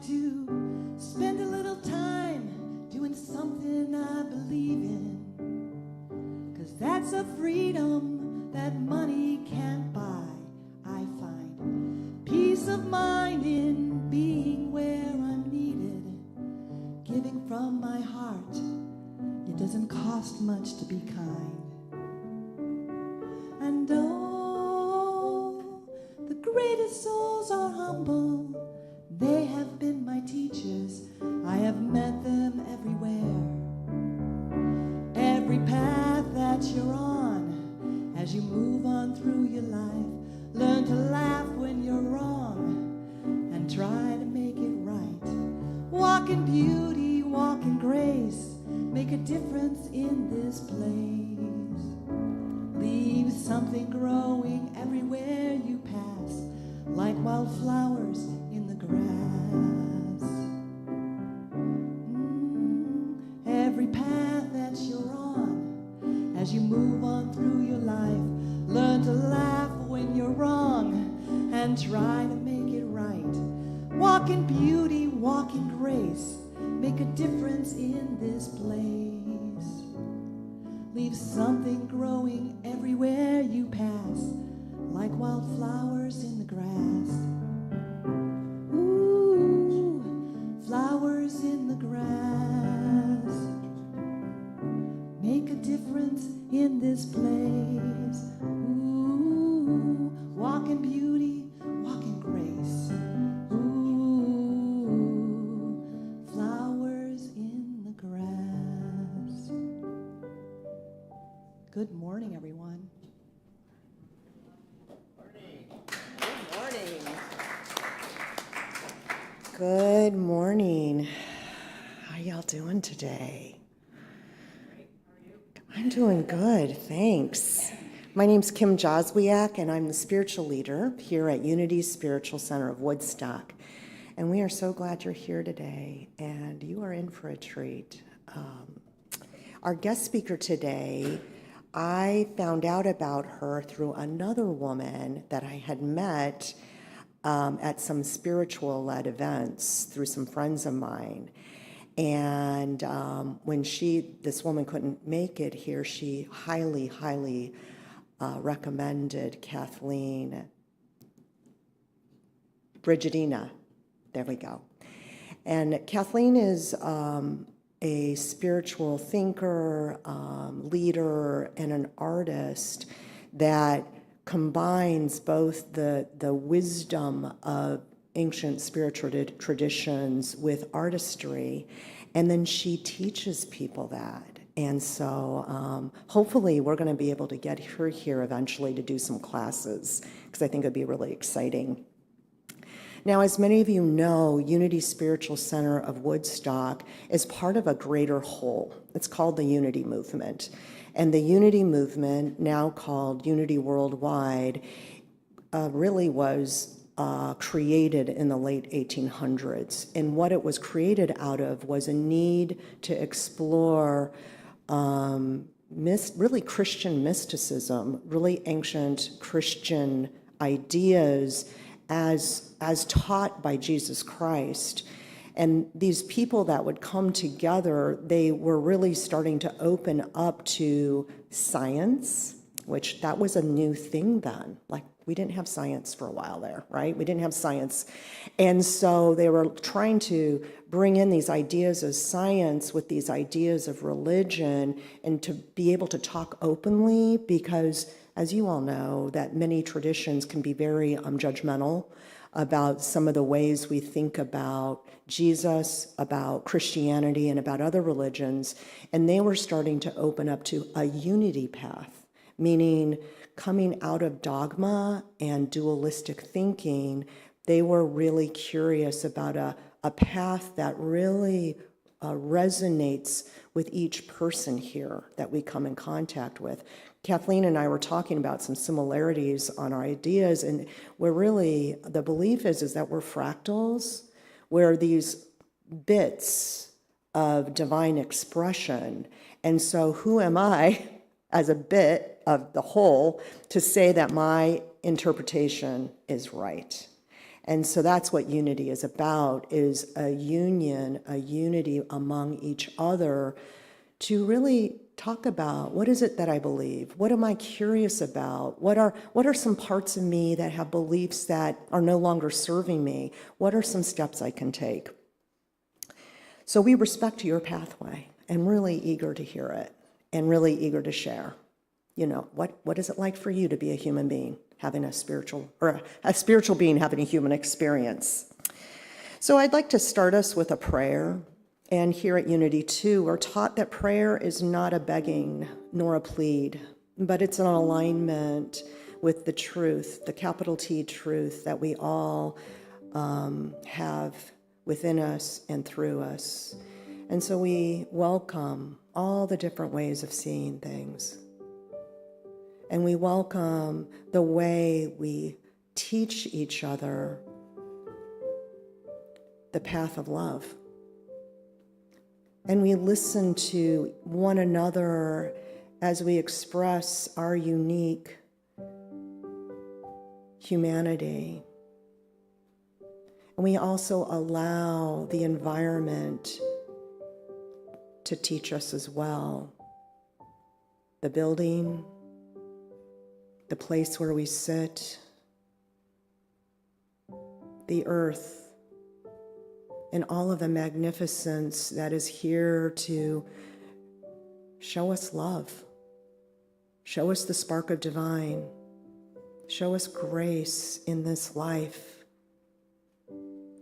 to spend a little time doing something I believe in, 'cause that's a freedom that money can't buy. I find peace of mind in being where I'm needed, giving from my heart. It doesn't cost much to be kind. And oh, the greatest souls are humble. They have been my teachers. I have met them everywhere. Every path that you're on, as you move on through your life, learn to laugh when you're wrong and try to make it right. Walk in beauty, walk in grace, make a difference in this place. Leave something growing everywhere you pass, like wildflowers in the grass. Every path that you're on, as you move on through your life, learn to laugh when you're wrong and try to make it right. Walk in beauty, walk in grace, make a difference in this place. Leave something growing everywhere you pass, like wildflowers in the grass. Ooh, flowers in the grass. Make a difference in this place. Ooh, walk in beauty, walk in grace. Ooh, flowers in the grass. Good morning, everyone. Good morning. How y'all doing today? I'm doing good, thanks. My name's Kim Joswiak, and I'm the spiritual leader here at Unity Spiritual Center of Woodstock. And we are so glad you're here today, and you are in for a treat. Our guest speaker today, I found out about her through another woman that I had met at some spiritual-led events through some friends of mine. And when this woman couldn't make it here, she highly recommended Kathleen Brigidina. There we go. And Kathleen is a spiritual thinker, leader, and an artist that combines both the wisdom of ancient spiritual traditions with artistry, and then she teaches people that. And so hopefully we're going to be able to get her here eventually to do some classes, because I think it'd be really exciting. Now, as many of you know, Unity Spiritual Center of Woodstock is part of a greater whole. It's called the Unity Movement. And the Unity Movement, now called Unity Worldwide, really was created in the late 1800s. And what it was created out of was a need to explore really Christian mysticism, really ancient Christian ideas as taught by Jesus Christ. And these people that would come together, they were really starting to open up to science, which that was a new thing then. Like, we didn't have science for a while there, right? We didn't have science. And so they were trying to bring in these ideas of science with these ideas of religion, and to be able to talk openly, because as you all know, that many traditions can be very judgmental about some of the ways we think about Jesus, about Christianity, and about other religions. And they were starting to open up to a unity path, meaning coming out of dogma and dualistic thinking. They were really curious about a path that really resonates with each person here that we come in contact with. Kathleen and I were talking about some similarities on our ideas, and we're really, the belief is that we're fractals. We're these bits of divine expression. And so who am I as a bit of the whole to say that my interpretation is right? And so that's what unity is about, is a union, a unity among each other to really talk about, what is it that I believe? What am I curious about? What are some parts of me that have beliefs that are no longer serving me? What are some steps I can take? So we respect your pathway and really eager to hear it and really eager to share. You know, what is it like for you to be a human being, having a spiritual being having a human experience? So I'd like to start us with a prayer. And here at Unity 2, we're taught that prayer is not a begging nor a plead, but it's an alignment with the truth, the capital T truth that we all have within us and through us. And so we welcome all the different ways of seeing things. And we welcome the way we teach each other the path of love. And we listen to one another as we express our unique humanity. And we also allow the environment to teach us as well. The building, the place where we sit, the earth, and all of the magnificence that is here to show us love, show us the spark of divine, show us grace in this life.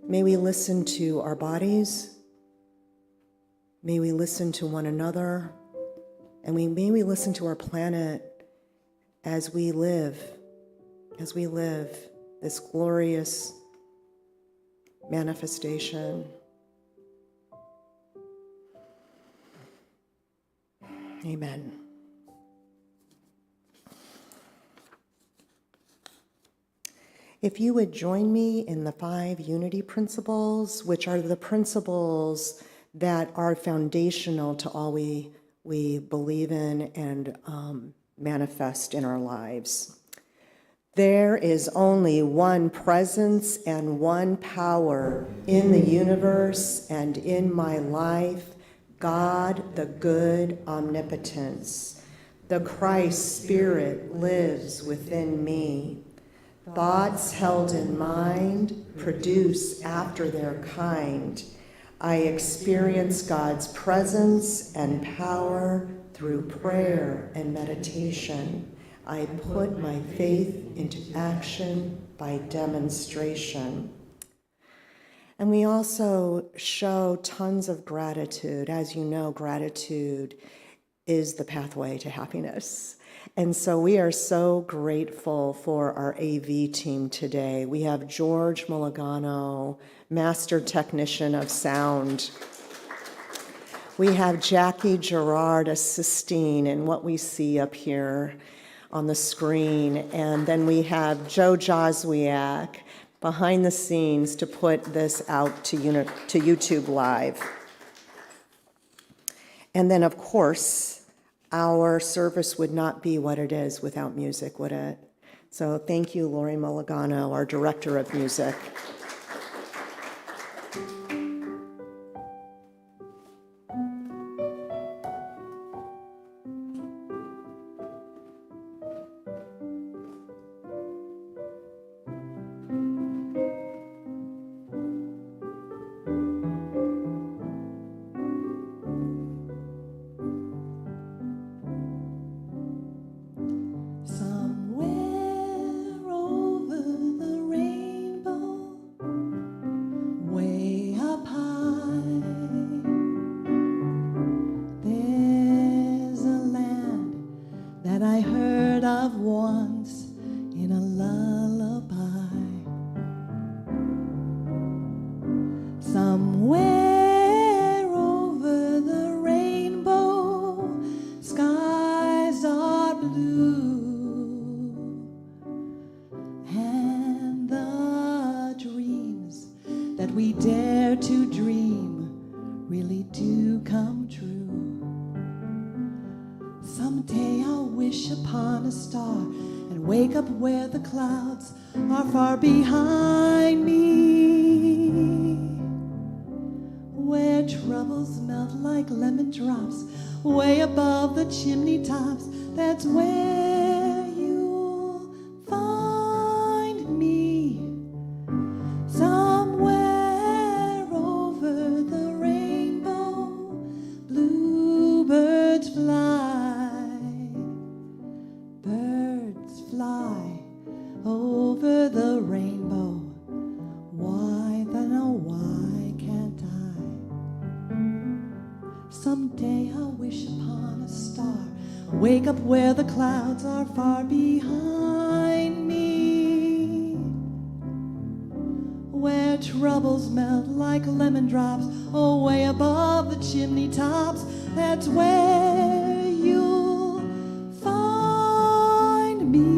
May we listen to our bodies, may we listen to one another, and may we listen to our planet as we live this glorious manifestation. Amen. If you would join me in the 5 unity principles, which are the principles that are foundational to all we believe in and manifest in our lives. There is only one presence and one power in the universe and in my life, God, the good omnipotence. The Christ Spirit lives within me. Thoughts held in mind produce after their kind. I experience God's presence and power through prayer and meditation. I put my faith into action by demonstration. And we also show tons of gratitude. As you know, gratitude is the pathway to happiness. And so we are so grateful for our AV team today. We have George Mulligano, Master Technician of Sound. We have Jackie Gerard assisting in what we see up here on the screen. And then we have Joe Joswiak behind the scenes to put this out to YouTube Live. And then, of course, our service would not be what it is without music, would it? So thank you, Lori Mulligano, our Director of Music. Somewhere over the rainbow, Someday I'll wish upon a star and wake up where the clouds are far behind me, where troubles melt like lemon drops way above the chimney tops. That's where you'll find me, somewhere over the rainbow. Bluebirds fly, birds fly over the rainbow. Why then, oh why can't I? Someday I'll wish upon a star, wake up where the clouds are far behind me, where troubles melt like lemon drops, oh, way above the chimney tops. That's where you'll find me.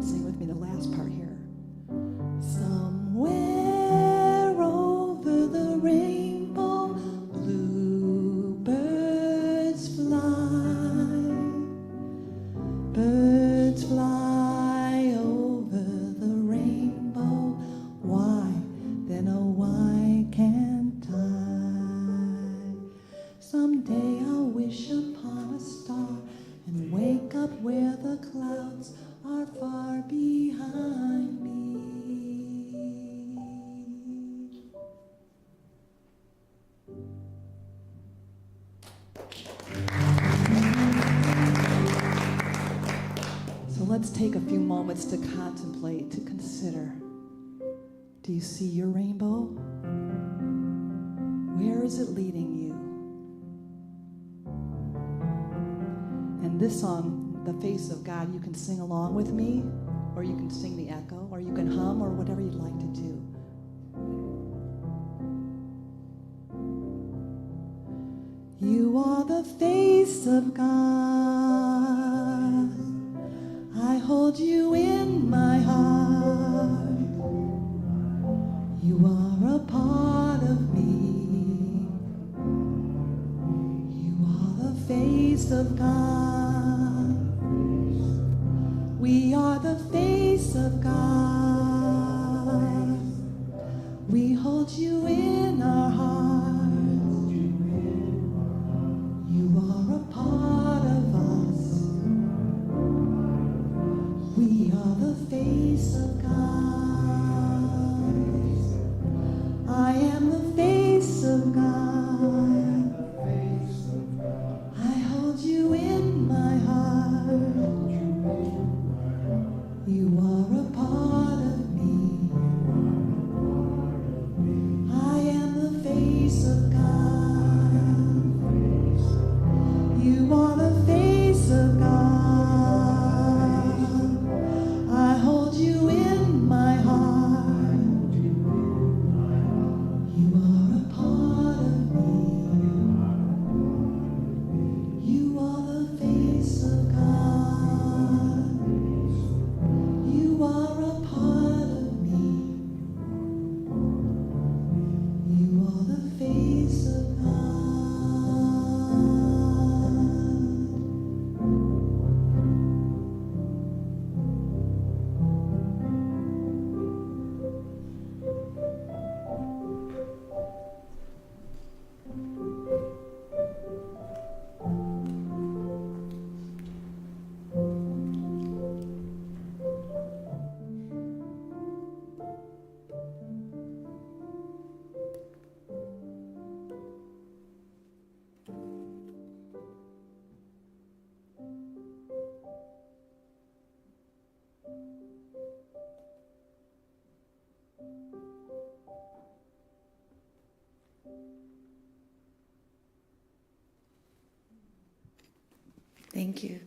Sing with me the last part here. Somewhere over the rainbow, bluebirds fly. Birds fly over the rainbow. Why then, oh why can't I? Someday I'll wish upon a star and wake up where the clouds are far behind me. So let's take a few moments to contemplate, to consider. Do you see your rainbow? Where is it leading you? And this song, The Face of God, you can sing along with me, or you can sing the echo, or you can hum, or whatever you'd like to do. You are the face of God. I hold you in my heart. You are a part of me. You are the face of God. We are the face of God. We hold you in our hearts. You are a part of us. We are the face of God. I am the face of God. I hold you in my heart. You are a part of me. I am the face of God. You are the face of God. I hold you in my heart. You are a part of me. You are the face of God. You are a part of me. You are the face of God. Thank you.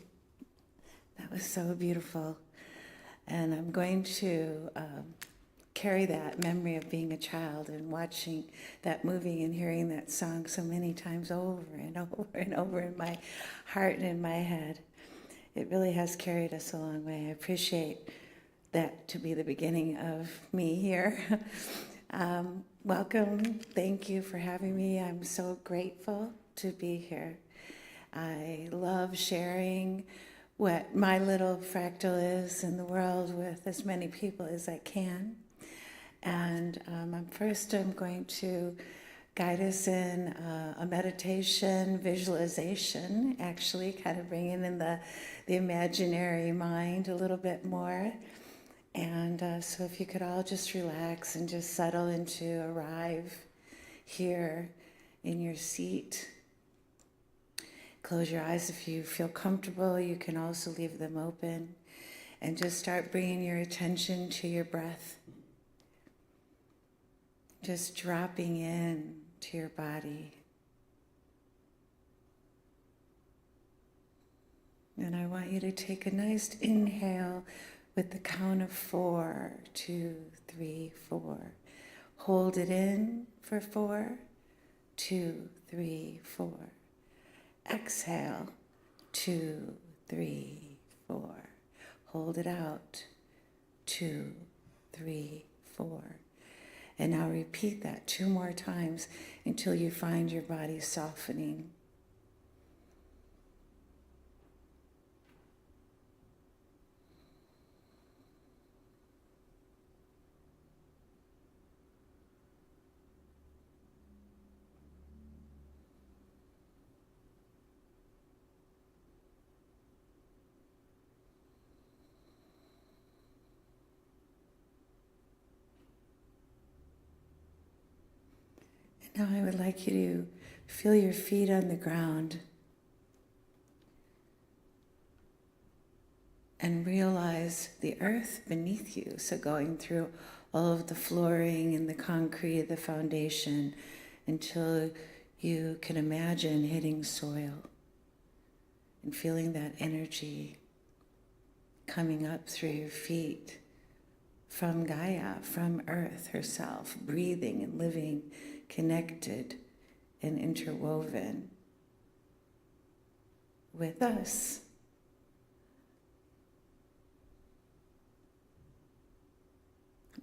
That was so beautiful. And I'm going to carry that memory of being a child and watching that movie and hearing that song so many times over and over and over in my heart and in my head. It really has carried us a long way. I appreciate that to be the beginning of me here. Welcome. Thank you for having me. I'm so grateful to be here. I love sharing what my little fractal is in the world with as many people as I can. And first I'm going to guide us in a meditation visualization, actually kind of bringing in the imaginary mind a little bit more. And so if you could all just relax and just settle into arrive here in your seat. Close your eyes if you feel comfortable. You can also leave them open. And just start bringing your attention to your breath. Just dropping in to your body. And I want you to take a nice inhale with the count of 4, 2, 3, 4. Hold it in for 4, 2, 3, 4. Exhale, 2, 3, 4. Hold it out, 2, 3, 4. And now repeat that 2 more times until you find your body softening. Now I would like you to feel your feet on the ground and realize the earth beneath you. So going through all of the flooring and the concrete, the foundation, until you can imagine hitting soil and feeling that energy coming up through your feet from Gaia, from Earth herself, breathing and living, connected and interwoven with us.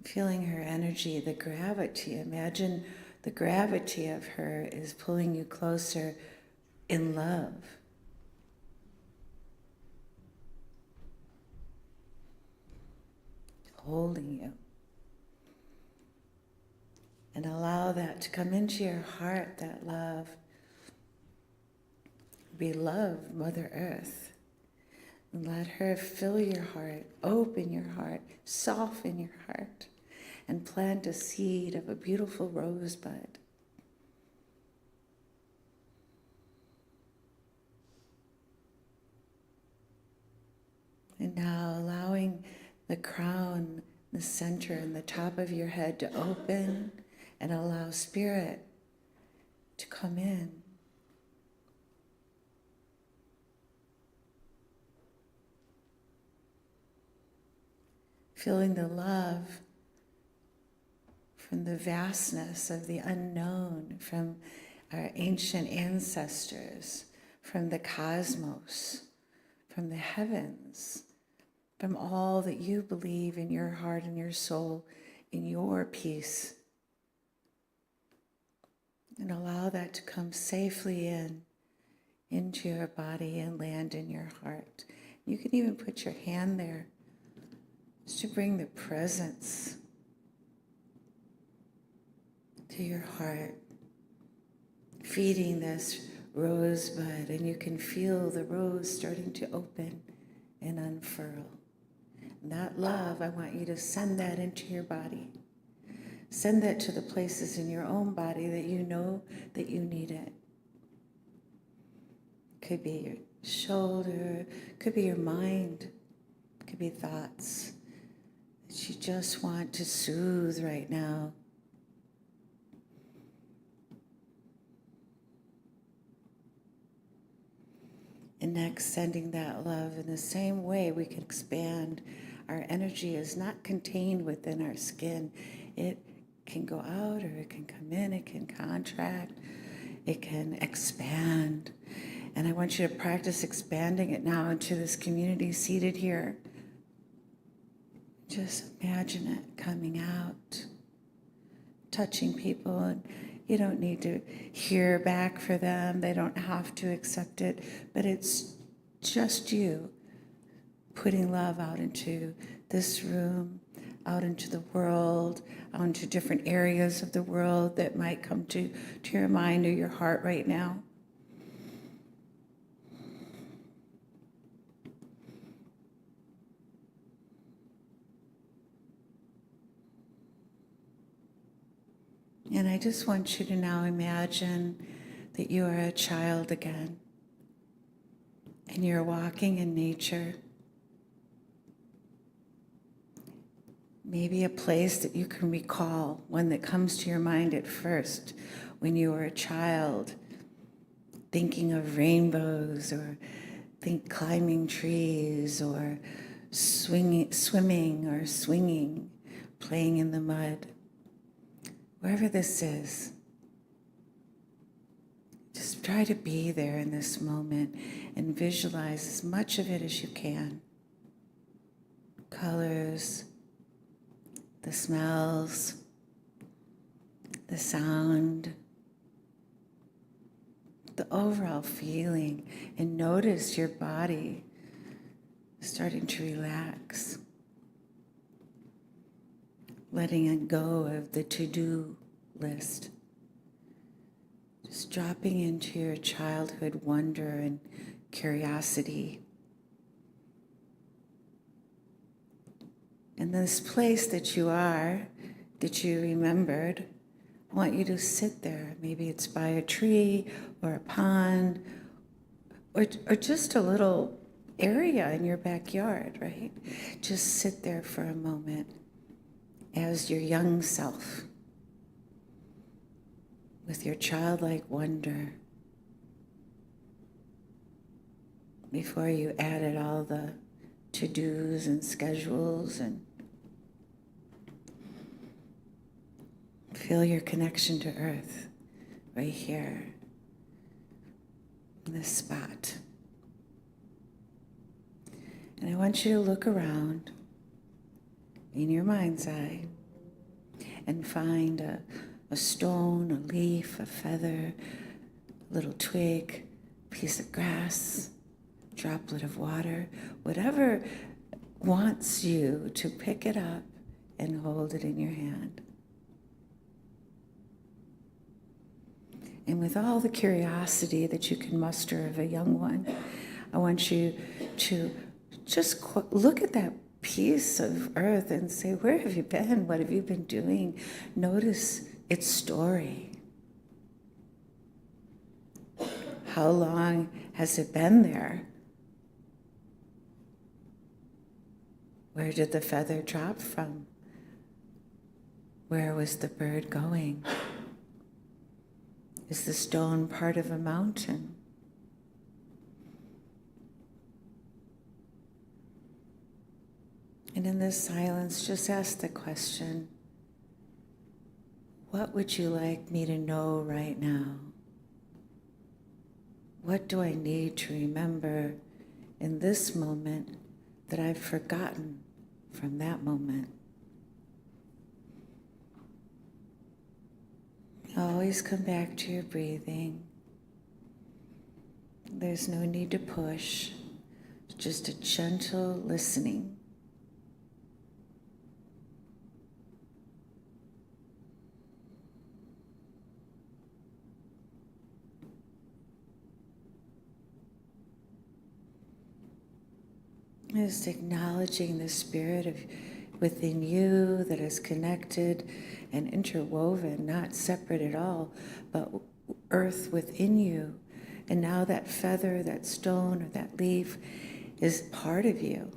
Feeling her energy, the gravity. Imagine the gravity of her is pulling you closer in love. Holding you. And allow that to come into your heart, that love. Beloved Mother Earth. And let her fill your heart, open your heart, soften your heart, and plant a seed of a beautiful rosebud. And now allowing the crown, the center, and the top of your head to open and allow spirit to come in. Feeling the love from the vastness of the unknown, from our ancient ancestors, from the cosmos, from the heavens, from all that you believe in your heart and your soul, in your peace. And allow that to come safely into your body and land in your heart. You can even put your hand there just to bring the presence to your heart, feeding this rosebud, and you can feel the rose starting to open and unfurl. And that love, I want you to send that into your body. Send that to the places in your own body that you know that you need it. Could be your shoulder, could be your mind, could be thoughts that you just want to soothe right now. And next, sending that love in the same way we can expand Our energy is not contained within our skin. It can go out or it can come in, it can contract, it can expand. And I want you to practice expanding it now into this community seated here. Just imagine it coming out, touching people, and you don't need to hear back for them. They don't have to accept it, but it's just you putting love out into this room, out into the world, out into different areas of the world that might come to your mind or your heart right now. And I just want you to now imagine that you are a child again, and you're walking in nature. Maybe a place that you can recall, one that comes to your mind at first when you were a child, thinking of rainbows, or climbing trees, or swimming or swinging, playing in the mud. Wherever this is, just try to be there in this moment and visualize as much of it as you can. Colors, the smells, the sound, the overall feeling, and notice your body starting to relax. Letting go of the to-do list. Just dropping into your childhood wonder and curiosity. And this place that you are, that you remembered, I want you to sit there. Maybe it's by a tree or a pond or just a little area in your backyard, right? Just sit there for a moment as your young self, with your childlike wonder, before you added all the to-dos and schedules, and feel your connection to Earth right here in this spot. And I want you to look around in your mind's eye and find a stone, a leaf, a feather, a little twig, piece of grass, droplet of water, whatever wants you to pick it up and hold it in your hand. And with all the curiosity that you can muster of a young one, I want you to just look at that piece of earth and say, where have you been? What have you been doing? Notice its story. How long has it been there? Where did the feather drop from? Where was the bird going? Is the stone part of a mountain? And in this silence, just ask the question, what would you like me to know right now? What do I need to remember in this moment that I've forgotten from that moment? Always come back to your breathing. There's no need to push, just a gentle listening. Just acknowledging the spirit within you that is connected and interwoven, not separate at all, but earth within you. And now that feather, that stone, or that leaf is part of you.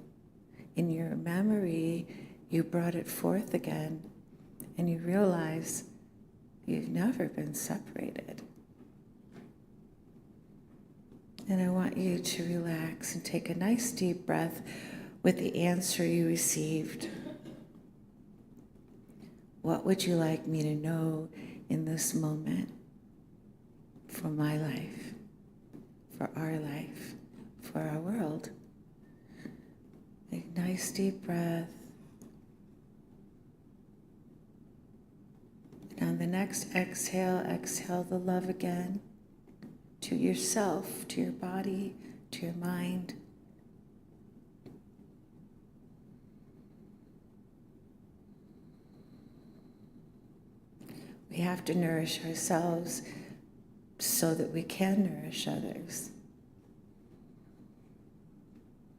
In your memory, you brought it forth again, and you realize you've never been separated. And I want you to relax and take a nice deep breath with the answer you received. What would you like me to know in this moment for my life, for our life, for our world? Take a nice deep breath. And on the next exhale, exhale the love again to yourself, to your body, to your mind. We have to nourish ourselves so that we can nourish others.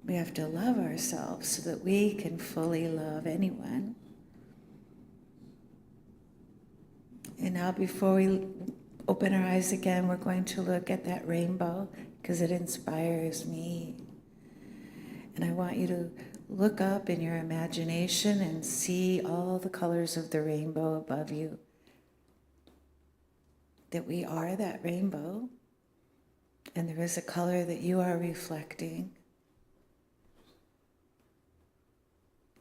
We have to love ourselves so that we can fully love anyone. And now before we open our eyes again, we're going to look at that rainbow because it inspires me. And I want you to look up in your imagination and see all the colors of the rainbow above you. That we are that rainbow, and there is a color that you are reflecting.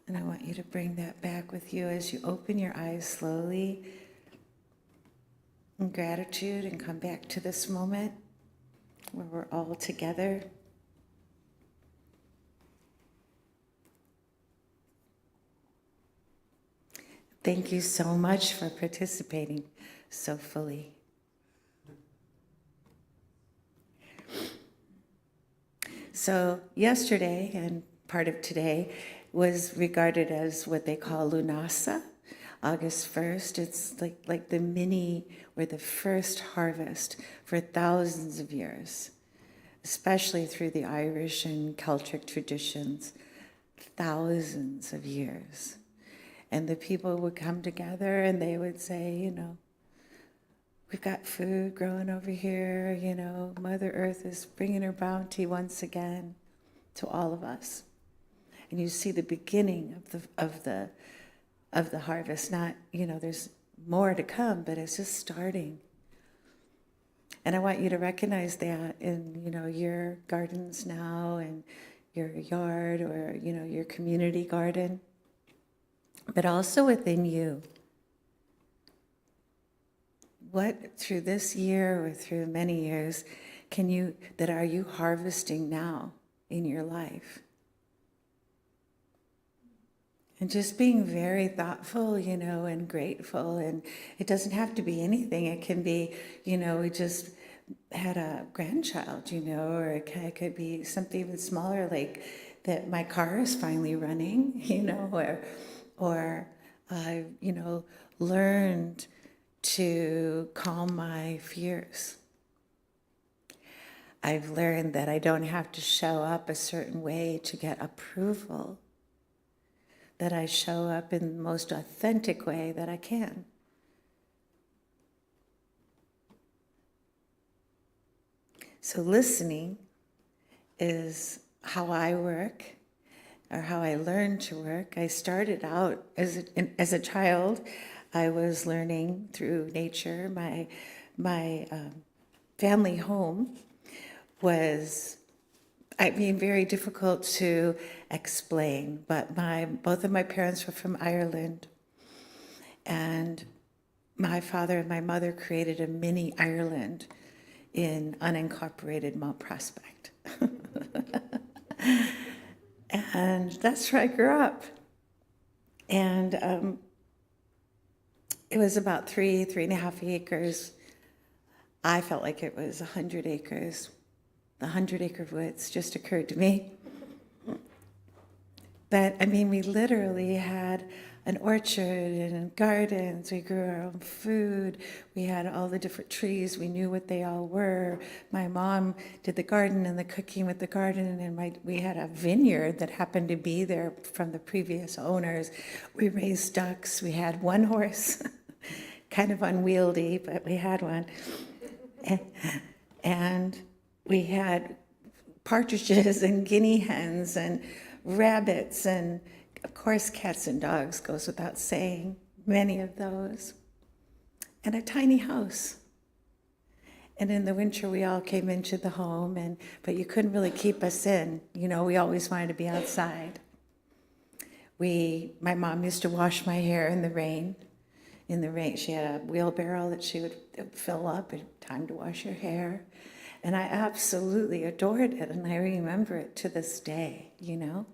And I want you to bring that back with you as you open your eyes slowly in gratitude and come back to this moment where we're all together. Thank you so much for participating so fully. So yesterday and part of today was regarded as what they call Lunasa, August 1st. It's like the mini or the first harvest for thousands of years, especially through the Irish and Celtic traditions, thousands of years. And the people would come together and they would say, we've got food growing over here, Mother Earth is bringing her bounty once again to all of us. And you see the beginning of the harvest, not, there's more to come, but it's just starting. And I want you to recognize that in, your gardens now and your yard or, your community garden, but also within you. What through this year or through many years are you harvesting now in your life? And just being very thoughtful, and grateful. And it doesn't have to be anything. It can be, we just had a grandchild, or it could be something even smaller, like that my car is finally running, or I've, learned to calm my fears. I've learned that I don't have to show up a certain way to get approval, that I show up in the most authentic way that I can. So listening is how I work, or how I learned to work. I started out as a child. I was learning through nature. My family home was, very difficult to explain, but both of my parents were from Ireland, and my father and my mother created a mini Ireland in unincorporated Mount Prospect. And that's where I grew up. And it was about 3.5 acres. I felt like it was 100 acres. The 100-acre woods just occurred to me. But, we literally had an orchard and gardens. We grew our own food. We had all the different trees. We knew what they all were. My mom did the garden and the cooking with the garden, and we had a vineyard that happened to be there from the previous owners. We raised ducks. We had one horse, kind of unwieldy, but we had one. And we had partridges and guinea hens and rabbits, and of course cats and dogs, goes without saying, many of those, and a tiny house. And in the winter we all came into the home, but you couldn't really keep us in. We always wanted to be outside. My mom used to wash my hair in the rain. In the rain, she had a wheelbarrow that she would fill up, and time to wash your hair. And I absolutely adored it, and I remember it to this day, you know?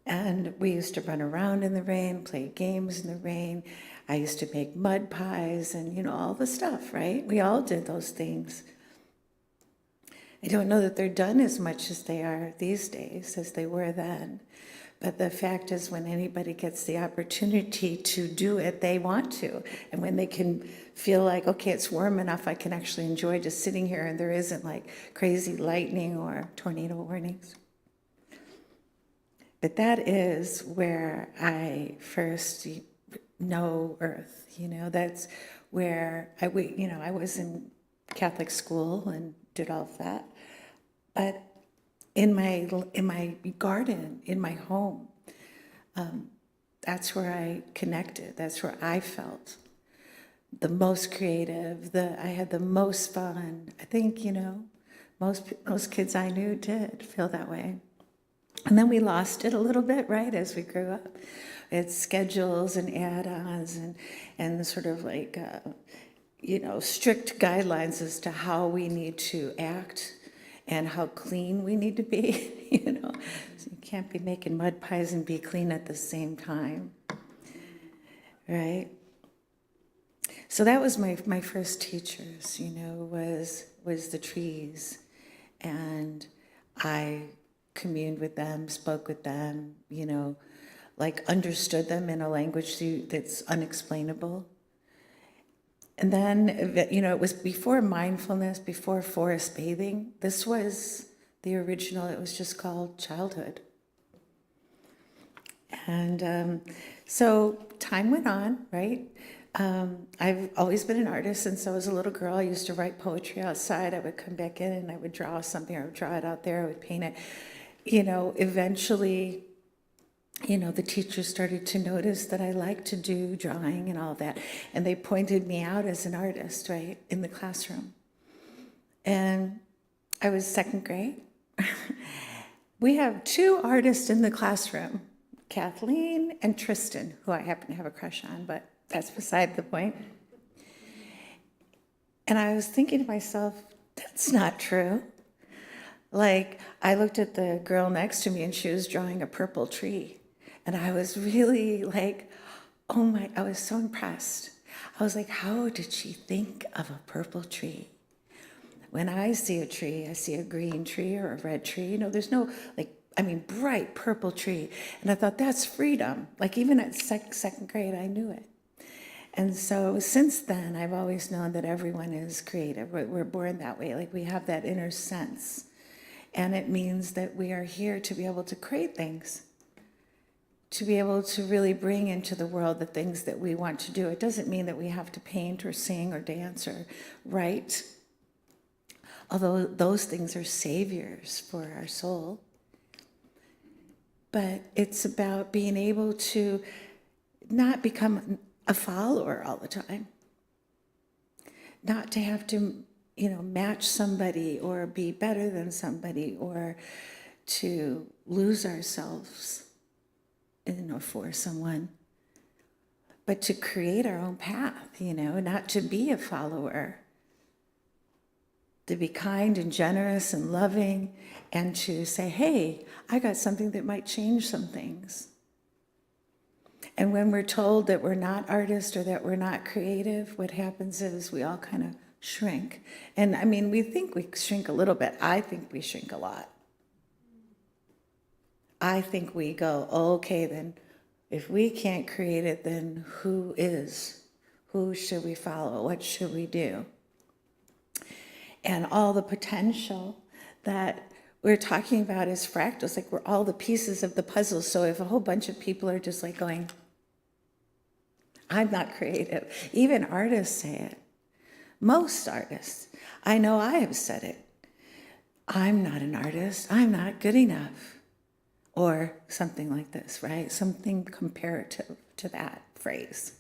And we used to run around in the rain, play games in the rain. I used to make mud pies and, you know, all the stuff, right? We all did those things. I don't know that they're done as much as they are these days as they were then. But the fact is, when anybody gets the opportunity to do it, they want to. And when they can feel like, okay, it's warm enough, I can actually enjoy just sitting here and there isn't like crazy lightning or tornado warnings. But that is where I first know Earth, you know, that's where I was in Catholic school and did all of that. But in my garden, in my home, that's where I connected. That's where I felt the most creative. I had the most fun. I think, you know, most kids I knew did feel that way. And then we lost it a little bit, right, as we grew up. It's schedules and add-ons and sort of like, strict guidelines as to how we need to act and how clean we need to be, you know. So you can't be making mud pies and be clean at the same time, right? So that was my first teachers, you know, was the trees. And I communed with them, spoke with them, you know, like understood them in a language that's unexplainable. And then, you know, it was before mindfulness, before forest bathing. This was the original, it was just called childhood. And so time went on, right? I've always been an artist since I was a little girl. I used to write poetry outside. I would come back in and I would draw something, or I would draw it out there, I would paint it. You know, eventually, you know, the teachers started to notice that I liked to do drawing and all that. And they pointed me out as an artist, right, in the classroom. And I was second grade. We have two artists in the classroom, Kathleen and Tristan, who I happen to have a crush on, but that's beside the point. And I was thinking to myself, that's not true. Like, I looked at the girl next to me and she was drawing a purple tree. And I was really like, I was so impressed. I was like, how did she think of a purple tree? When I see a tree, I see a green tree or a red tree. You know, there's no, bright purple tree. And I thought, that's freedom. Like, even at second grade, I knew it. And so since then, I've always known that everyone is creative. We're born that way. Like, we have that inner sense. And it means that we are here to be able to create things, to be able to really bring into the world the things that we want to do. It doesn't mean that we have to paint or sing or dance or write, although those things are saviors for our soul. But it's about being able to not become a follower all the time, not to have to, you know, match somebody or be better than somebody or to lose ourselves in or for someone, but to create our own path, you know, not to be a follower, to be kind and generous and loving, and to say, hey, I got something that might change some things. And when we're told that we're not artists or that we're not creative, what happens is we all kind of shrink. And I mean, we think we shrink a little bit. I think we shrink a lot. I think we go, okay, then if we can't create it, then who is? Who should we follow? What should we do? And all the potential that we're talking about is fractals, like we're all the pieces of the puzzle. So if a whole bunch of people are just like going, I'm not creative, even artists say it. Most artists, I know I have said it. I'm not an artist, I'm not good enough. Or something like this, right? Something comparative to that phrase.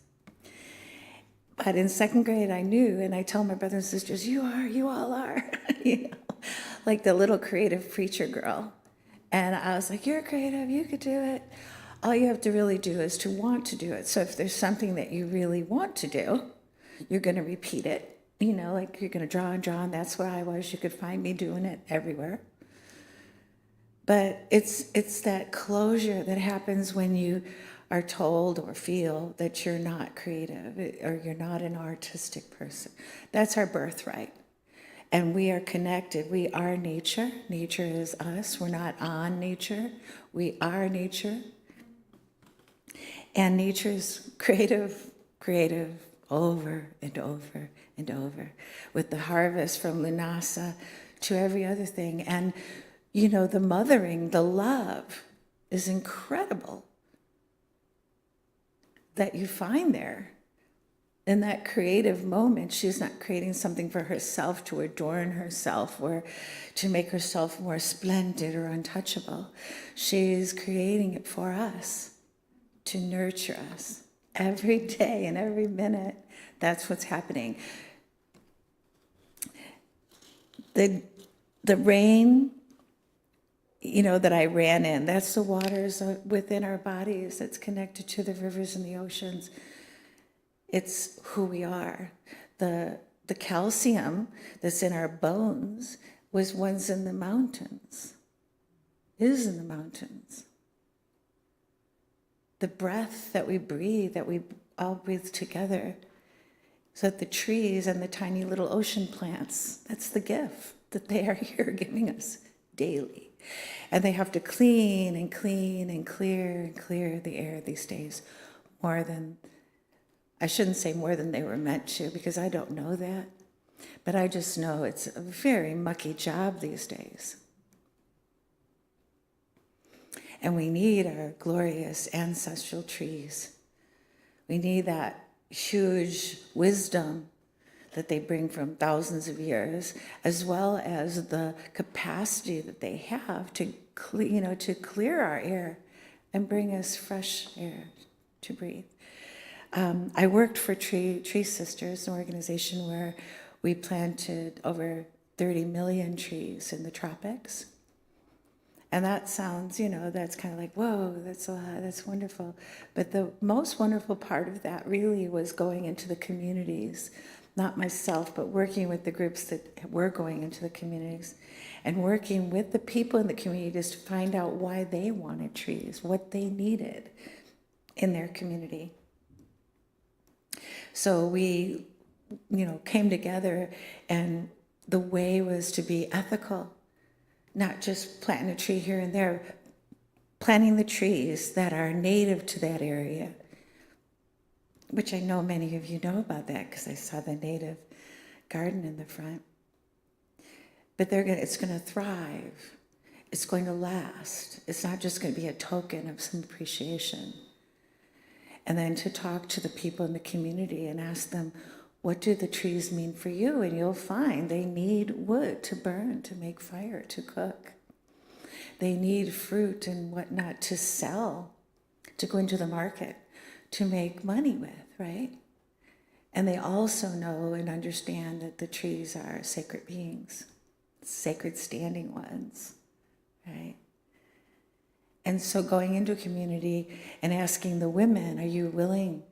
But in second grade, I knew, and I tell my brothers and sisters, you all are, you know, like the little creative preacher girl. And I was like, you're creative, you could do it. All you have to really do is to want to do it. So if there's something that you really want to do, you're going to repeat it. You know, like you're going to draw and draw, and that's where I was. You could find me doing it everywhere. But it's that closure that happens when you are told or feel that you're not creative or you're not an artistic person. That's our birthright. And we are connected. We are nature. Nature is us. We're not on nature. We are nature. And nature is creative, creative, over and over and over, with the harvest from Lunasa to every other thing. And, you know, the mothering, the love is incredible that you find there. In that creative moment, she's not creating something for herself to adorn herself or to make herself more splendid or untouchable. She's creating it for us, to nurture us every day and every minute. That's what's happening. The rain, you know, that I ran in, that's the waters within our bodies that's connected to the rivers and the oceans. It's who we are. The calcium that's in our bones was once in the mountains, is in the mountains. The breath that we breathe, that we all breathe together, so that the trees and the tiny little ocean plants, that's the gift that they are here giving us daily. And they have to clean and clean and clear the air these days more than, I shouldn't say more than they were meant to, because I don't know that. But I just know it's a very mucky job these days. And we need our glorious ancestral trees. We need that huge wisdom that they bring from thousands of years, as well as the capacity that they have to clear our air and bring us fresh air to breathe. I worked for Tree Sisters, an organization where we planted over 30 million trees in the tropics. And that sounds, that's kind of like, whoa, that's a lot, that's wonderful. But the most wonderful part of that really was going into the communities, not myself, but working with the groups that were going into the communities and working with the people in the communities to find out why they wanted trees, what they needed in their community. So we, came together, and the way was to be ethical. Not just planting a tree here and there, planting the trees that are native to that area, which I know many of you know about that because I saw the native garden in the front. But it's going to thrive. It's going to last. It's not just going to be a token of some appreciation. And then to talk to the people in the community and ask them, what do the trees mean for you? And you'll find they need wood to burn, to make fire, to cook. They need fruit and whatnot to sell, to go into the market, to make money with, right? And they also know and understand that the trees are sacred beings, sacred standing ones, right? And so going into a community and asking the women, are you willing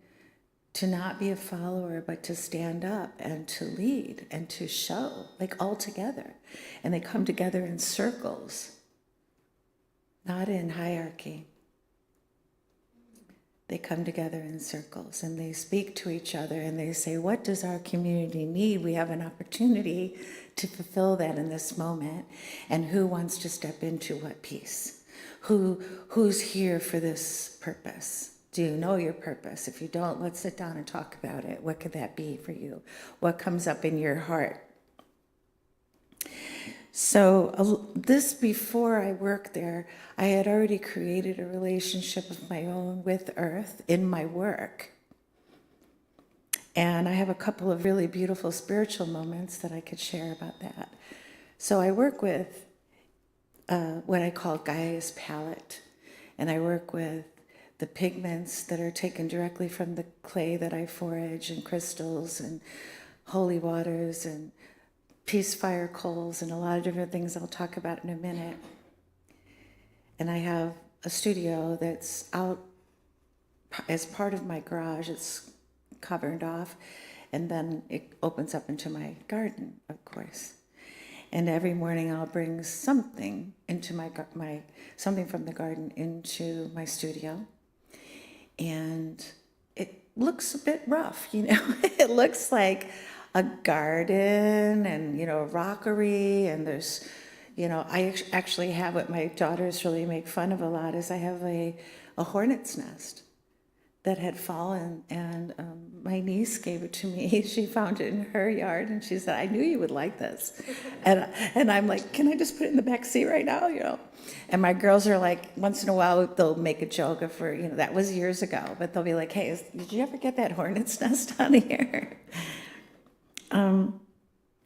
to not be a follower, but to stand up and to lead and to show, like all together. And they come together in circles, not in hierarchy. They come together in circles and they speak to each other and they say, what does our community need? We have an opportunity to fulfill that in this moment. And who wants to step into what piece? Who's here for this purpose? Do you know your purpose? If you don't, let's sit down and talk about it. What could that be for you? What comes up in your heart? So this, before I worked there, I had already created a relationship of my own with Earth in my work. And I have a couple of really beautiful spiritual moments that I could share about that. So I work with what I call Gaia's palette. And I work with the pigments that are taken directly from the clay that I forage, and crystals and holy waters and peace fire coals and a lot of different things I'll talk about in a minute. And I have a studio that's out as part of my garage. It's covered off, and then it opens up into my garden, of course. And every morning I'll bring something into something from the garden into my studio. And it looks a bit rough, It looks like a garden and, a rockery, and there's, I actually have what my daughters really make fun of a lot is I have a hornet's nest that had fallen, and my niece gave it to me. She found it in her yard, and she said, "I knew you would like this." And I'm like, "Can I just put it in the back seat right now?" And my girls are like, once in a while they'll make a joke of her, that was years ago, but they'll be like, "Hey, did you ever get that hornet's nest down here?"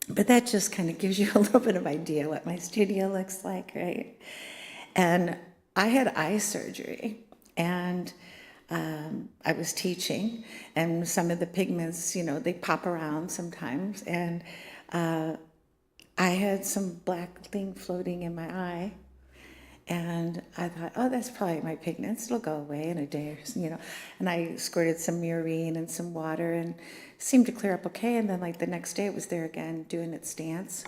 But that just kind of gives you a little bit of idea what my studio looks like, right? And I had eye surgery, and I was teaching, and some of the pigments, they pop around sometimes, and I had some black thing floating in my eye, and I thought, oh, that's probably my pigments. It'll go away in a day, and I squirted some murine and some water, and it seemed to clear up okay, and then like the next day it was there again doing its dance,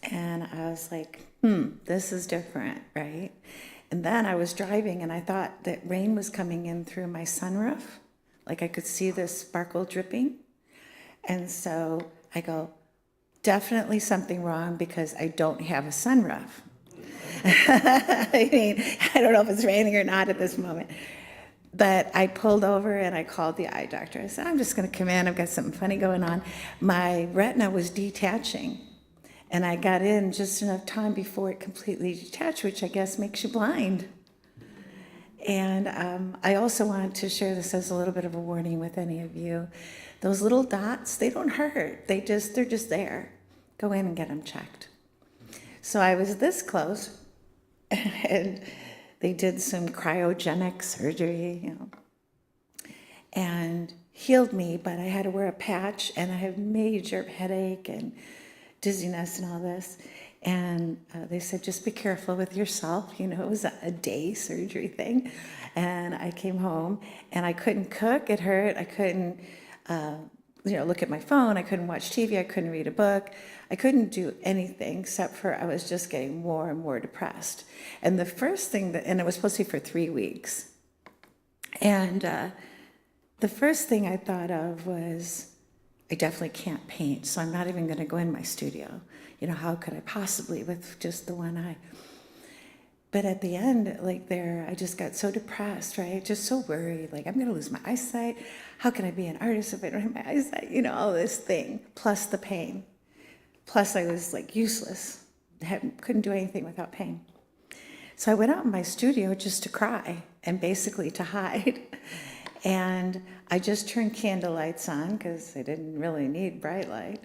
and I was like, this is different, right? And then I was driving, and I thought that rain was coming in through my sunroof. Like I could see the sparkle dripping. And so I go, definitely something wrong because I don't have a sunroof. I mean, I don't know if it's raining or not at this moment. But I pulled over and I called the eye doctor. I said, I'm just going to come in. I've got something funny going on. My retina was detaching. And I got in just enough time before it completely detached, which I guess makes you blind. And I also wanted to share this as a little bit of a warning with any of you. Those little dots, they don't hurt. They're just there. Go in and get them checked. So I was this close, and they did some cryogenic surgery, and healed me, but I had to wear a patch, and I have major headache and dizziness and all this. And they said, just be careful with yourself. It was a day surgery thing. And I came home, and I couldn't cook. It hurt. I couldn't, look at my phone. I couldn't watch TV. I couldn't read a book. I couldn't do anything except for I was just getting more and more depressed. And the first thing and it was supposed to be for 3 weeks. And the first thing I thought of was, I definitely can't paint, so I'm not even going to go in my studio. How could I possibly with just the one eye? But at the end, I just got so depressed, right? Just so worried, I'm going to lose my eyesight. How can I be an artist if I don't have my eyesight? All this thing, plus the pain. Plus I was useless. Couldn't do anything without pain. So I went out in my studio just to cry and basically to hide. And I just turned candle lights on because I didn't really need bright light.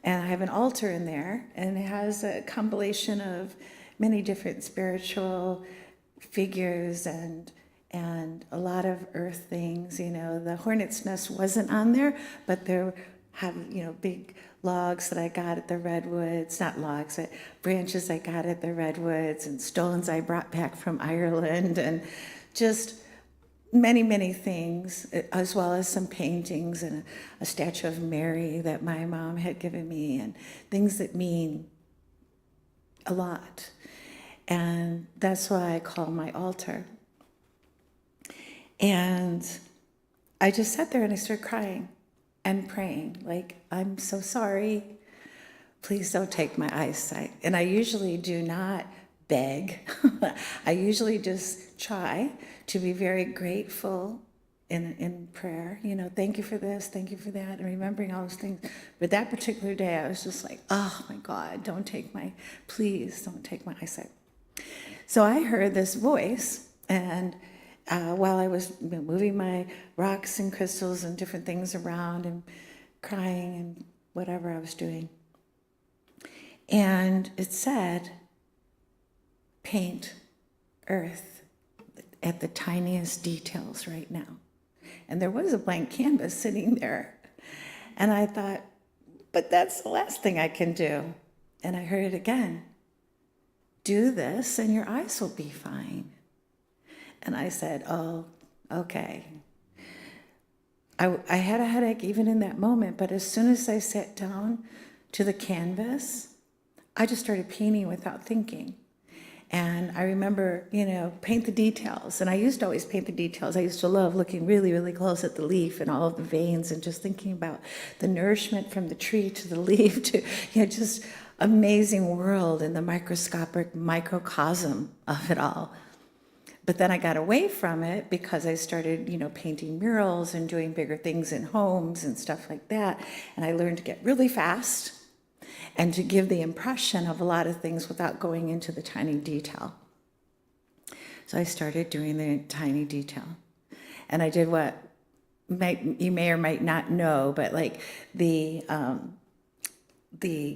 And I have an altar in there, and it has a compilation of many different spiritual figures and a lot of earth things. The hornet's nest wasn't on there, but there have, big logs that I got at the redwoods, not logs, but branches I got at the redwoods, and stones I brought back from Ireland, and just many, many things, as well as some paintings and a statue of Mary that my mom had given me, and things that mean a lot. And that's why I call my altar. And I just sat there and I started crying and praying, I'm so sorry. Please don't take my eyesight. And I usually do not beg. I usually just try to be very grateful in prayer. Thank you for this, thank you for that, and remembering all those things. But that particular day, I was just like, oh my God, please don't take my eyesight. So I heard this voice, and while I was moving my rocks and crystals and different things around and crying and whatever I was doing, and it said, paint earth at the tiniest details right now. And there was a blank canvas sitting there. And I thought, but that's the last thing I can do. And I heard it again. do this and your eyes will be fine. And I said, oh, okay. I had a headache even in that moment, but as soon as I sat down to the canvas, I just started painting without thinking. And I remember, paint the details. And I used to always paint the details. I used to love looking really, really close at the leaf and all of the veins and just thinking about the nourishment from the tree to the leaf to, just amazing world and the microscopic microcosm of it all. But then I got away from it because I started, painting murals and doing bigger things in homes and stuff like that. And I learned to get really fast and to give the impression of a lot of things without going into the tiny detail. So I started doing the tiny detail. And I did what you may or might not know, but like the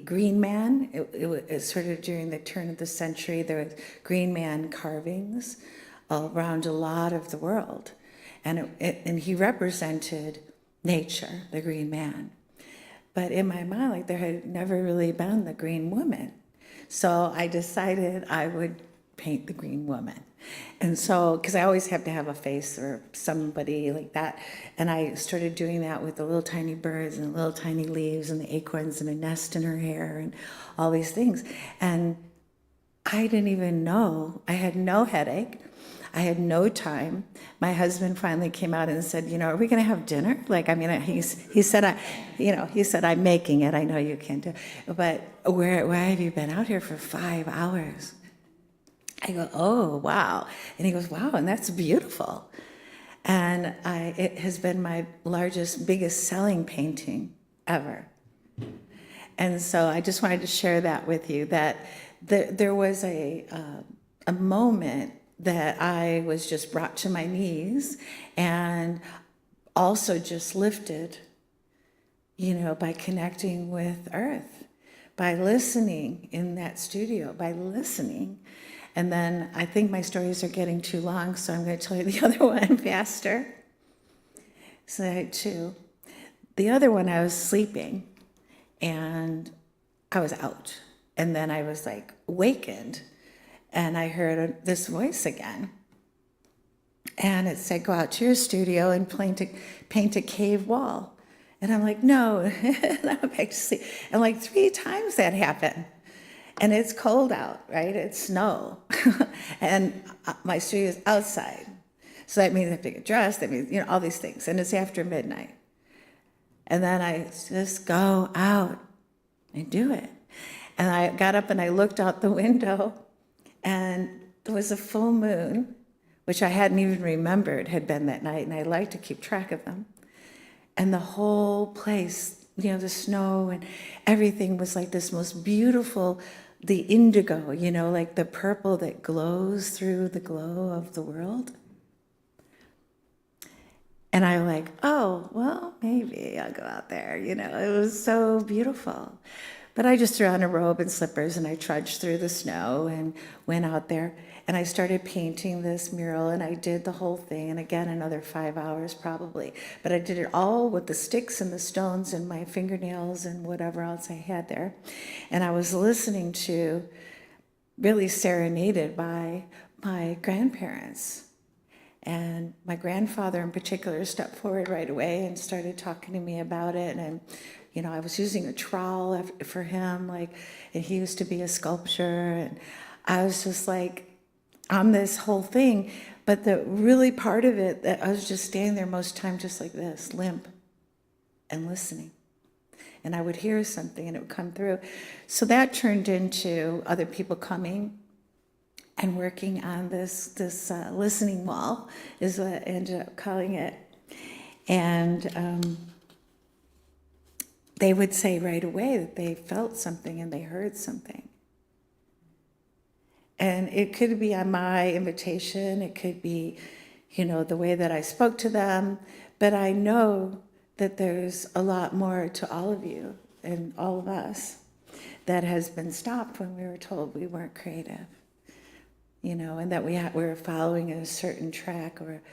Green Man, it was sort of during the turn of the century, there was Green Man carvings around a lot of the world. And he represented nature, the Green Man. But in my mind, like, there had never really been the Green Woman. So I decided I would paint the Green Woman. And so, because I always have to have a face or somebody like that. And I started doing that with the little tiny birds and the little tiny leaves and the acorns and a nest in her hair and all these things. And I didn't even know. I had no headache. I had no time. My husband finally came out and said, are we going to have dinner? He said, I'm making it. I know you can't do it. But where have you been out here for 5 hours? I go, oh, wow. And he goes, wow, and that's beautiful. And it has been my biggest selling painting ever. And so I just wanted to share that with you, that there was a moment that I was just brought to my knees and also just lifted, by connecting with Earth, by listening in that studio, by listening. And then I think my stories are getting too long, so I'm going to tell you the other one faster. So I had two. The other one, I was sleeping and I was out. And then I was like awakened. And I heard this voice again. And it said, go out to your studio and paint a cave wall. And I'm like, no. And I'm back to sleep. And like 3 times that happened. And it's cold out, right? It's snow. And my studio is outside. So that means I have to get dressed. That means, all these things. And it's after midnight. And then I just go out and do it. And I got up and I looked out the window. And there was a full moon, which I hadn't even remembered had been that night, and I like to keep track of them. And the whole place, the snow and everything was like this most beautiful, the indigo, like the purple that glows through the glow of the world. And I'm like, oh, well, maybe I'll go out there. It was so beautiful. But I just threw on a robe and slippers and I trudged through the snow and went out there and I started painting this mural and I did the whole thing. And again, another 5 hours probably. But I did it all with the sticks and the stones and my fingernails and whatever else I had there. And I was listening to, really serenaded by my grandparents. And my grandfather in particular stepped forward right away and started talking to me about it. And I was using a trowel for him, and he used to be a sculptor, and I was just like on this whole thing. But the really part of it, that I was just standing there most time just like this, limp and listening. And I would hear something and it would come through. So that turned into other people coming and working on this listening wall, is what I ended up calling it. And they would say right away that they felt something and they heard something. And it could be on my invitation, it could be, the way that I spoke to them, but I know that there's a lot more to all of you and all of us that has been stopped when we were told we weren't creative, and that we were following a certain track or,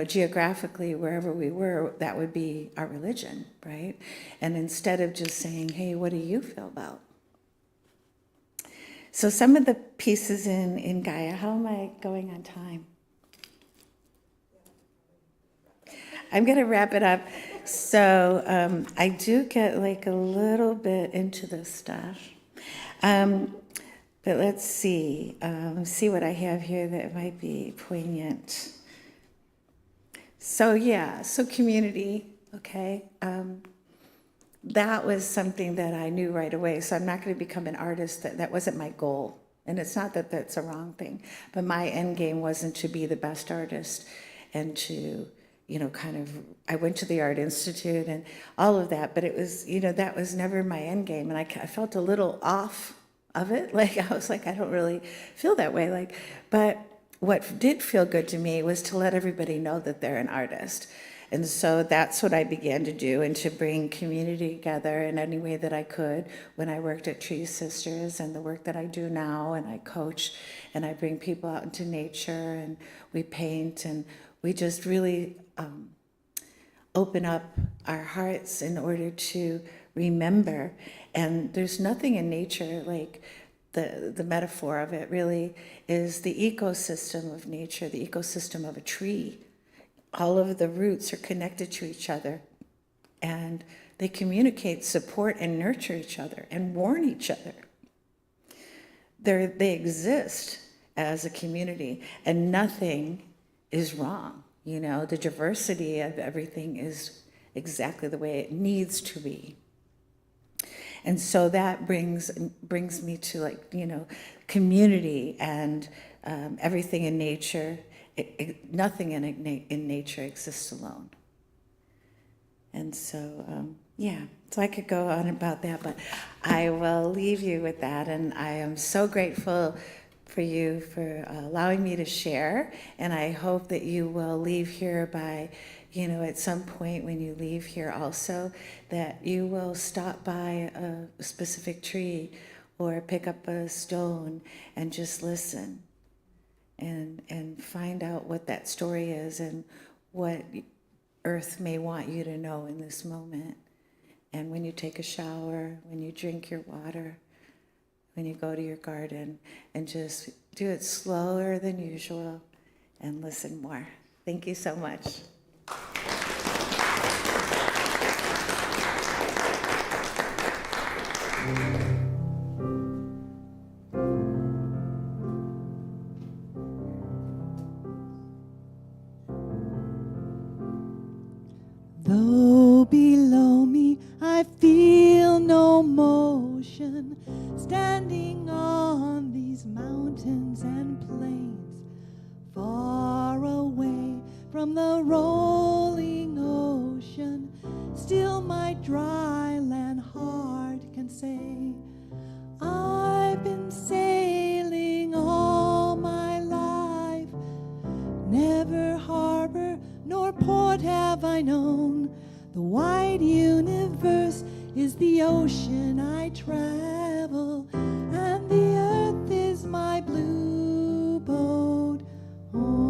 geographically, wherever we were, that would be our religion, right? And instead of just saying, hey, what do you feel about? So some of the pieces in Gaia, how am I going on time? I'm going to wrap it up. So I do get like a little bit into this stuff. But let's see what I have here that might be poignant. So community, okay. That was something that I knew right away. So I'm not going to become an artist. That wasn't my goal. And it's not that that's a wrong thing. But my end game wasn't to be the best artist and to, I went to the Art Institute and all of that. But it was, that was never my end game. And I felt a little off of it. Like, I was like, I don't really feel that way. But what did feel good to me was to let everybody know that they're an artist. And so that's what I began to do, and to bring community together in any way that I could when I worked at Tree Sisters, and the work that I do now, and I coach, and I bring people out into nature, and we paint, and we just really open up our hearts in order to remember. And there's nothing in nature like the metaphor of it really is the ecosystem of nature, the ecosystem of a tree. All of the roots are connected to each other, and they communicate, support, and nurture each other, and warn each other. They exist as a community, and nothing is wrong. The diversity of everything is exactly the way it needs to be. And so that brings me to community and everything in nature. Nothing in nature exists alone. And so, so I could go on about that, but I will leave you with that. And I am so grateful for you for allowing me to share. And I hope that you will leave here by, at some point when you leave here also, that you will stop by a specific tree or pick up a stone and just listen. And find out what that story is and what Earth may want you to know in this moment. And when you take a shower, when you drink your water, when you go to your garden, and just do it slower than usual and listen more. Thank you so much. Though below me I feel no motion, standing on these mountains and plains, far away from the rolling ocean, still my dry land heart can say, I've been sailing all my life, never harbor nor port have I known. The wide universe is the ocean I travel, and the earth is my blue boat home.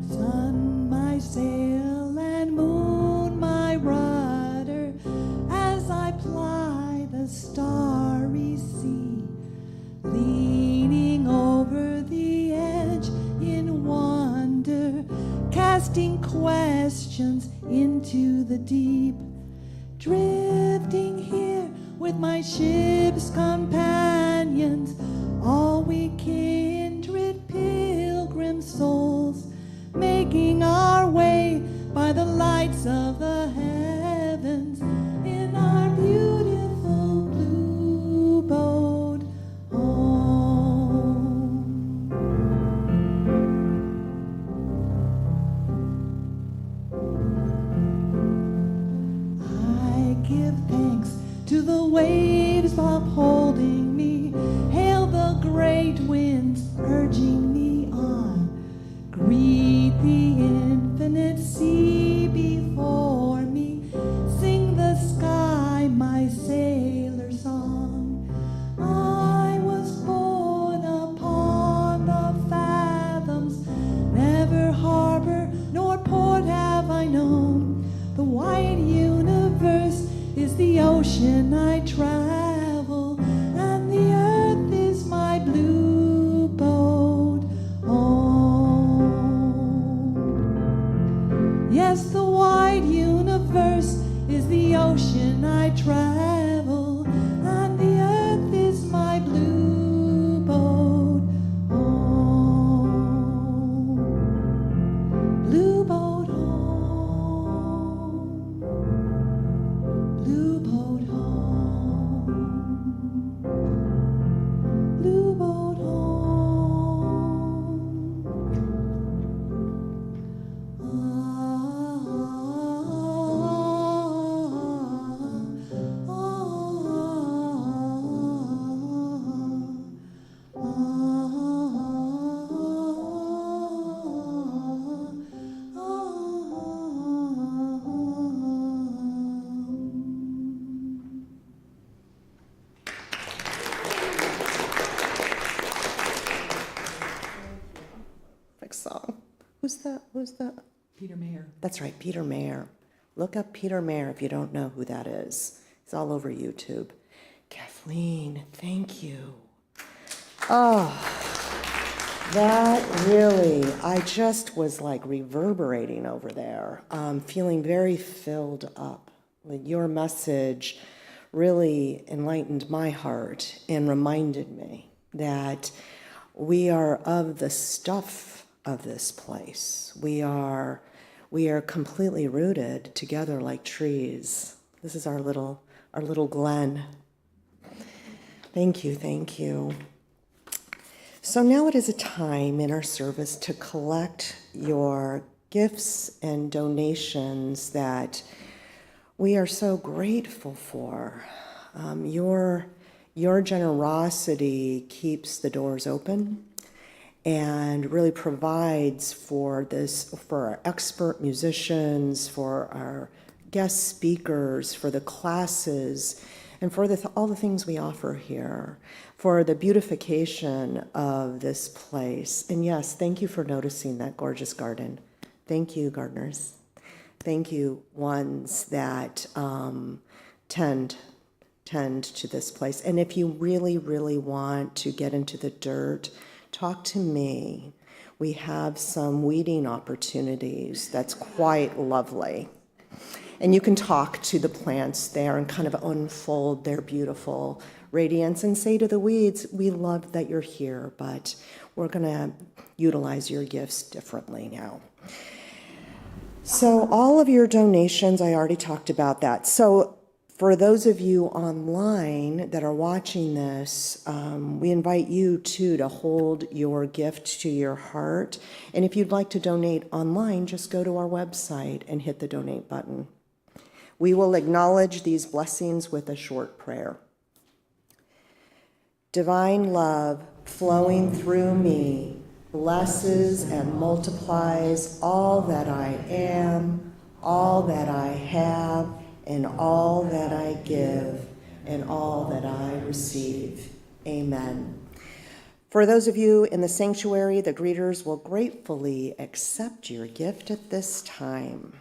Sun my sail and moon my rudder, as I ply the starry sea, leaning over the edge in wonder, casting questions into the deep, drifting here with my ship's companions, all we kindred pilgrim souls, making our way by the lights of the heavens in our beautiful blue boat home. I give thanks to the waves upholding me, hail song. Who's that? Peter Mayer. That's right, Peter Mayer. Look up Peter Mayer if you don't know who that is. It's all over YouTube. Kathleen, thank you. Oh, that really, I just was like reverberating over there, feeling very filled up. Your message really enlightened my heart and reminded me that we are of the stuff of this place. We are completely rooted together like trees. This is our little glen. Thank you, thank you. So now it is a time in our service to collect your gifts and donations that we are so grateful for. Your generosity keeps the doors open and really provides for our expert musicians, for our guest speakers, for the classes, and for all the things we offer here, for the beautification of this place. And yes, thank you for noticing that gorgeous garden. Thank you, gardeners. Thank you, ones that tend to this place. And if you really, really want to get into the dirt, talk to me. We have some weeding opportunities that's quite lovely. And you can talk to the plants there and kind of unfold their beautiful radiance and say to the weeds, we love that you're here, but we're going to utilize your gifts differently now. So all of your donations, I already talked about that. So for those of you online that are watching this, we invite you too to hold your gift to your heart. And if you'd like to donate online, just go to our website and hit the donate button. We will acknowledge these blessings with a short prayer. Divine love flowing through me blesses and multiplies all that I am, all that I have, and all that I give, and all that I receive. Amen. For those of you in the sanctuary, the greeters will gratefully accept your gift at this time.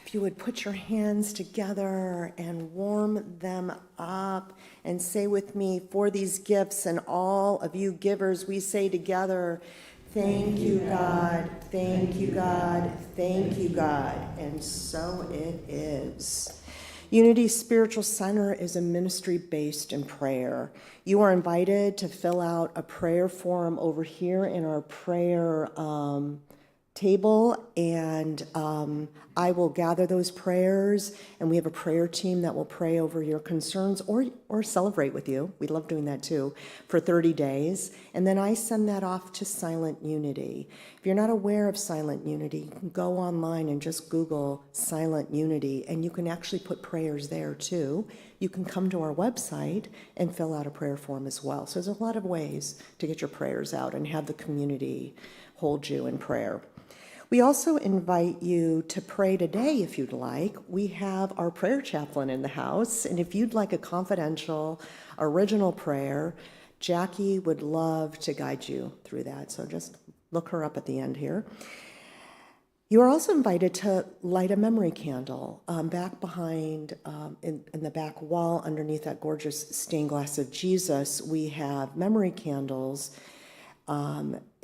If you would put your hands together and warm them up and say with me, for these gifts and all of you givers, we say together, thank you, God, thank you, God, thank you, God. And so it is. Unity Spiritual Center is a ministry based in prayer. You are invited to fill out a prayer form over here in our prayer table, and I will gather those prayers, and we have a prayer team that will pray over your concerns or celebrate with you. We love doing that too, for 30 days. And then I send that off to Silent Unity. If you're not aware of Silent Unity, you can go online and just Google Silent Unity, and you can actually put prayers there too. You can come to our website and fill out a prayer form as well. So there's a lot of ways to get your prayers out and have the community hold you in prayer. We also invite you to pray today if you'd like. We have our prayer chaplain in the house, and if you'd like a confidential, original prayer, Jackie would love to guide you through that. So just look her up at the end here. You are also invited to light a memory candle back behind in the back wall underneath that gorgeous stained glass of Jesus. We have memory candles.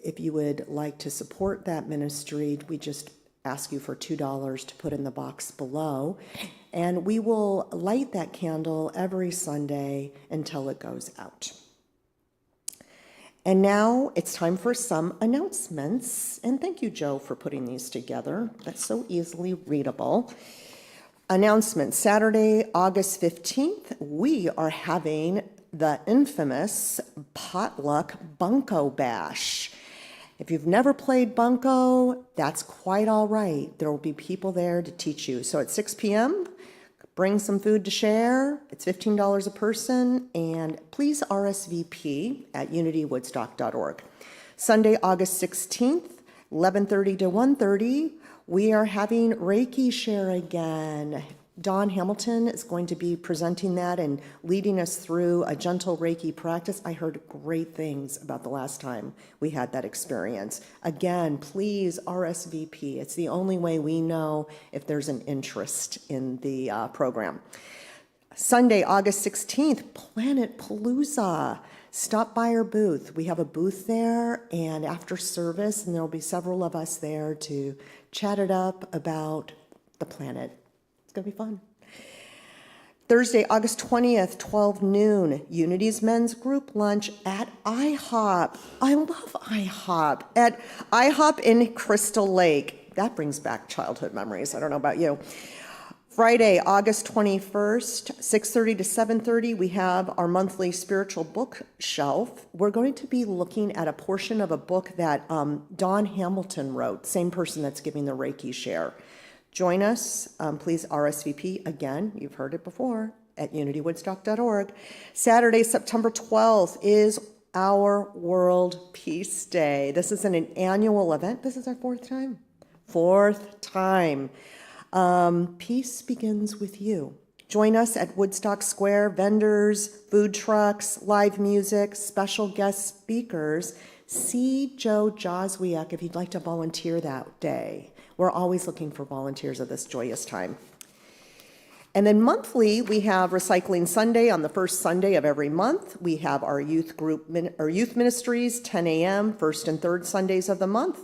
If you would like to support that ministry, we just ask you for $2 to put in the box below. And we will light that candle every Sunday until it goes out. And now it's time for some announcements. And thank you, Joe, for putting these together. That's so easily readable. Announcement, Saturday, August 15th, we are having the infamous potluck bunco bash. If you've never played bunco, that's quite all right. There will be people there to teach you. So at 6 p.m., bring some food to share. It's $15 a person, and please RSVP at unitywoodstock.org. Sunday, August 16th, 11:30 to 1:30, we are having Reiki share again. Dawn Hamilton is going to be presenting that and leading us through a gentle Reiki practice. I heard great things about the last time we had that experience. Again, please RSVP. It's the only way we know if there's an interest in the program. Sunday, August 16th, Planet Palooza. Stop by our booth. We have a booth there, and after service, and there'll be several of us there to chat it up about the planet. It's going to be fun. Thursday, August 20th, 12 noon, Unity's men's group lunch at IHOP. I love IHOP. At IHOP in Crystal Lake. That brings back childhood memories. I don't know about you. Friday, August 21st, 6:30 to 7:30, we have our monthly spiritual bookshelf. We're going to be looking at a portion of a book that Dawn Hamilton wrote, same person that's giving the Reiki share. Join us, please RSVP, again, you've heard it before, at unitywoodstock.org. Saturday, September 12th is our World Peace Day. This is an annual event. This is our fourth time. Peace begins with you. Join us at Woodstock Square, vendors, food trucks, live music, special guest speakers. See Joe Joswiak if you'd like to volunteer that day. We're always looking for volunteers at this joyous time. And then monthly, we have Recycling Sunday on the first Sunday of every month. We have our youth ministries, 10 a.m., first and third Sundays of the month.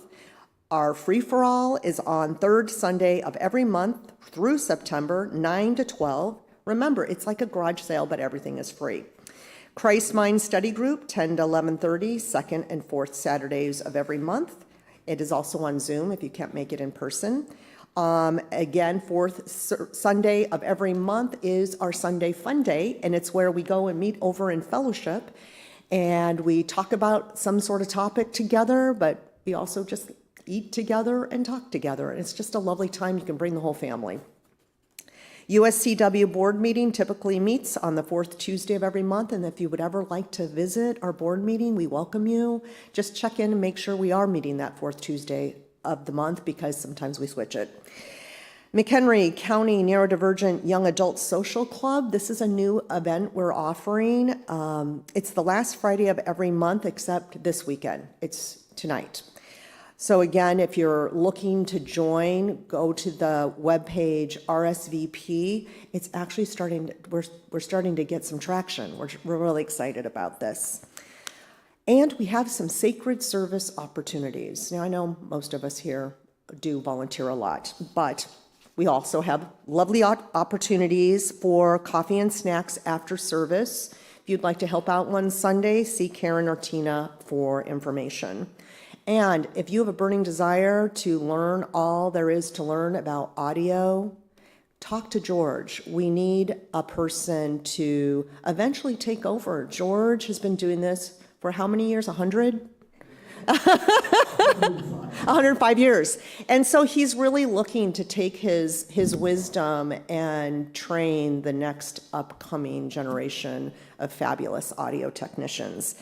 Our free-for-all is on third Sunday of every month through September, 9 to 12. Remember, it's like a garage sale, but everything is free. Christ Mind Study Group, 10 to 11:30, second and fourth Saturdays of every month. It is also on Zoom if you can't make it in person. Again, fourth Sunday of every month is our Sunday Fun Day, and it's where we go and meet over in fellowship, and we talk about some sort of topic together, but we also just eat together and talk together. And it's just a lovely time. You can bring the whole family. USCW board meeting typically meets on the fourth Tuesday of every month. And if you would ever like to visit our board meeting, we welcome you. Just check in and make sure we are meeting that fourth Tuesday of the month, because sometimes we switch it. McHenry County Neurodivergent Young Adult Social Club. This is a new event we're offering. It's the last Friday of every month except this weekend. It's tonight. So again, if you're looking to join, go to the webpage RSVP. It's actually we're starting to get some traction. We're really excited about this. And we have some sacred service opportunities. Now, I know most of us here do volunteer a lot, but we also have lovely opportunities for coffee and snacks after service. If you'd like to help out one Sunday, see Karen or Tina for information. And if you have a burning desire to learn all there is to learn about audio, talk to George. We need a person to eventually take over. George has been doing this for how many years? 100? 105 years. And so he's really looking to take his wisdom and train the next upcoming generation of fabulous audio technicians.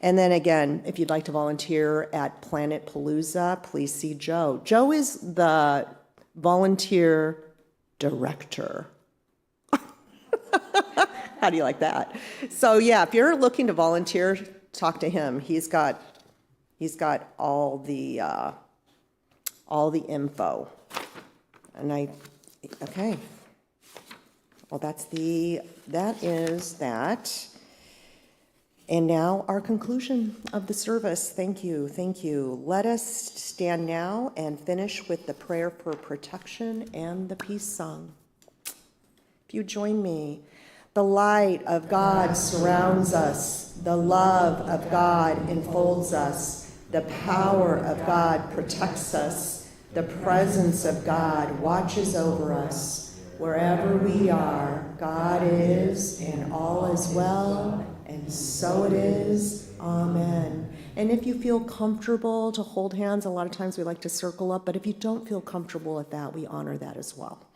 And then again, if you'd like to volunteer at Planet Palooza, please see Joe. Joe is the volunteer director. How do you like that? So yeah, if you're looking to volunteer, talk to him. He's got all the info. And okay. Well, that is that. And now our conclusion of the service. Thank you, thank you. Let us stand now and finish with the prayer for protection and the peace song. If you join me, the light of God surrounds us, the love of God enfolds us, the power of God protects us, the presence of God watches over us. Wherever we are, God is, and all is well, and so it is. Amen. And if you feel comfortable to hold hands, a lot of times we like to circle up, but if you don't feel comfortable with that, we honor that as well.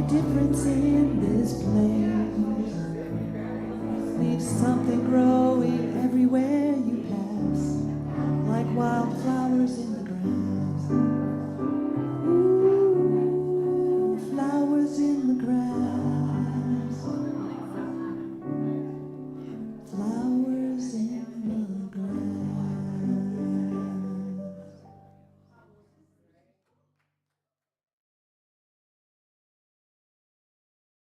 Difference